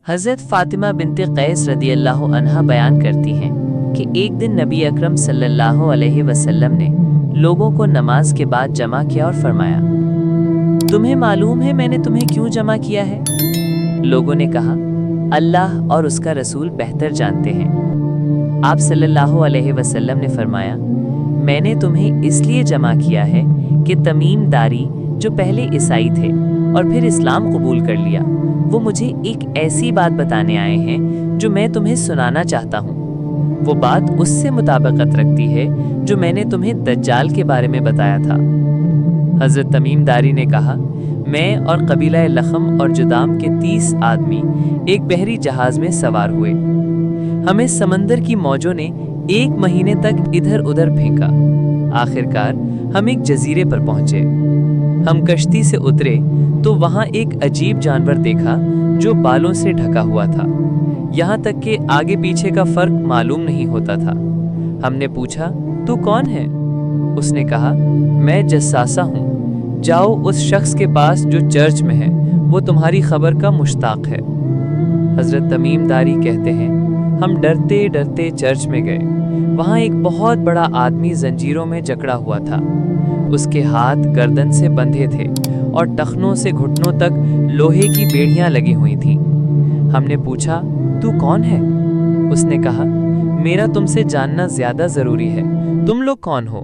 हज़रत फ़ातिमा बिन्ते क़ैस रदियल्लाहु अन्हा बयान करती हैं कि एक दिन नबी अकरम सल्लल्लाहु अलैहि वसल्लम ने लोगों को नमाज के बाद जमा किया और फरमाया, तुम्हें मालूम है मैंने तुम्हें क्यों जमा किया है? लोगों ने कहा, अल्लाह और उसका रसूल बेहतर जानते हैं। आप सल्लल्लाहु अलैहि वसल्लम ने फरमाया, मैंने तुम्हें इसलिए जमा किया है कि तमीम दारी जो पहले ईसाई थे और फिर इस्लाम कबूल कर लिया, वो मुझे एक ऐसी बात बताने आए हैं जो मैं तुम्हें सुनाना चाहता हूँ। वो बात उससे मुताबिकत रखती है जो मैंने तुम्हें दज्जाल के बारे में बताया था। हज़रत तमीम दारी ने कहा, मैं और कबीला लखम और जुदाम के 30 आदमी एक बहरी जहाज में सवार हुए। हमें समंदर की मौजों ने 1 महीने तक इधर उधर फेंका। आखिरकार हम एक जजीरे पर पहुंचे। हम कश्ती से उतरे तो वहां एक अजीब जानवर देखा जो बालों से ढका हुआ था। यहाँ तक कि आगे पीछे का फर्क मालूम नहीं होता था। हमने पूछा, तू कौन है? उसने कहा, मैं जस्सासा हूँ। जाओ उस शख्स के पास जो चर्च में है, वो तुम्हारी खबर का मुश्ताक है। हजरत तमीम दारी कहते हैं, हम डरते डरते चर्च में गए। वहाँ एक बहुत बड़ा आदमी जंजीरों में जकड़ा हुआ था। उसके हाथ गर्दन से बंधे थे और टखनों से घुटनों तक लोहे की बेड़ियां लगी हुई थीं। हमने पूछा, तू कौन है? उसने कहा, मेरा तुमसे जानना ज्यादा जरूरी है। तुम लोग कौन हो?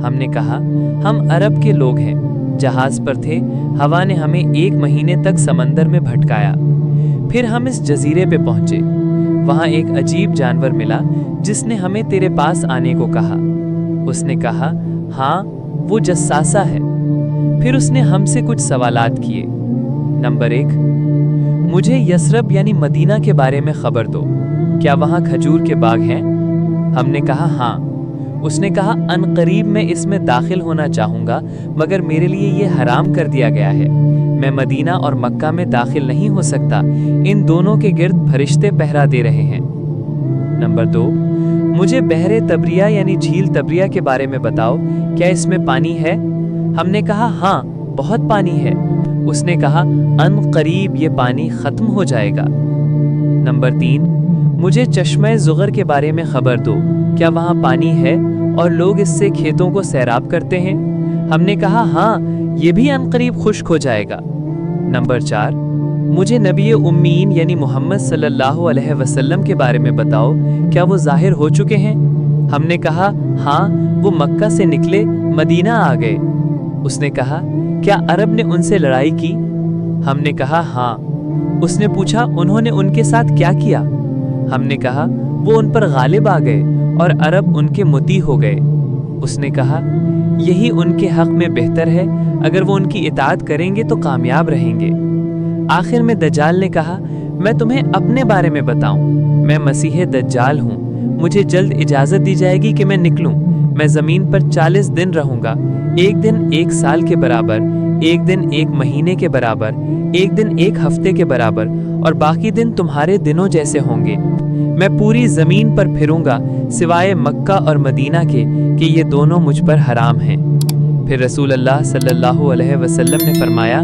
हमने कहा, हम अरब के लोग हैं। जहाज पर थे, हवा ने हमें 1 महीने तक समंदर में भटकाया। फिर हम इस जजीरे पे पहुंचे। वहां एक अजीब जानवर मिला जिसने हमें तेरे पास आने को कहा। उसने कहा, हाँ, वो जस्सासा है। फिर उसने हमसे कुछ सवालात किए। नंबर 1, मुझे यसरब यानी मदीना के बारे में खबर दो। क्या वहाँ खजूर के बाग हैं? हमने कहा, हाँ। उसने कहा, अनकरीब मैं इसमें दाखिल होना चाहूँगा, मगर मेरे लिए ये हराम कर दिया गया है। मैं मदीना और मक्का में दाखिल नहीं हो सकता। इन दोनों के गिर्द फरिश्ते पहरा दे रहे हैं। नंबर 2, मुझे बहरे तबरिया यानी झील तबरिया के बारे में बताओ। क्या इसमें पानी है? हमने कहा, हाँ, बहुत पानी है। उसने कहा, अनकरीब ये पानी खत्म हो जाएगा। नंबर 3, मुझे चश्मे ज़ुगर के बारे में खबर दो। क्या वहाँ पानी है और लोग इससे खेतों को सैराब करते हैं? हमने कहा, हाँ, ये भी अनकरीब खुश्क हो जाएगा। नंबर 4, मुझे नबी उम्मीन यानी मोहम्मद सल्लल्लाहु अलैहि वसल्लम के बारे में बताओ। क्या वो जाहिर हो चुके हैं? हमने कहा, हाँ, वो मक्का से निकले मदीना आ गए। उसने कहा, क्या अरब ने उनसे लड़ाई की? हमने कहा, हाँ। उसने पूछा, उन्होंने उनके साथ क्या किया? हमने कहा, वो उन पर गालिब आ गए और अरब उनके मुती हो गए। उसने कहा, यही उनके हक में बेहतर है। अगर वो उनकी इताअत करेंगे तो कामयाब रहेंगे। आखिर में दज्जाल ने कहा, मैं तुम्हें अपने बारे में बताऊं। मैं मसीह दज्जाल हूँ। मुझे जल्द इजाजत दी जाएगी कि मैं निकलूं। मैं जमीन पर 40 दिन रहूंगा। एक दिन 1 साल के बराबर, एक दिन 1 महीने के बराबर, एक दिन 1 हफ्ते के बराबर, और बाकी दिन तुम्हारे दिनों जैसे होंगे। मैं पूरी जमीन पर फिरूंगा सिवाय मक्का और मदीना के कि ये दोनों मुझ पर हराम हैं। फिर रसूल अल्लाह सल्लल्लाहु अलैहि वसल्लम ने फरमाया,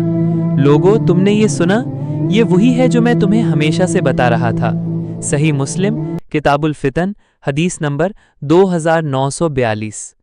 लोगों, तुमने ये सुना? ये वही है जो मैं तुम्हें हमेशा से बता रहा था। सही मुस्लिम, किताबुल फितन, हदीस नंबर 2942।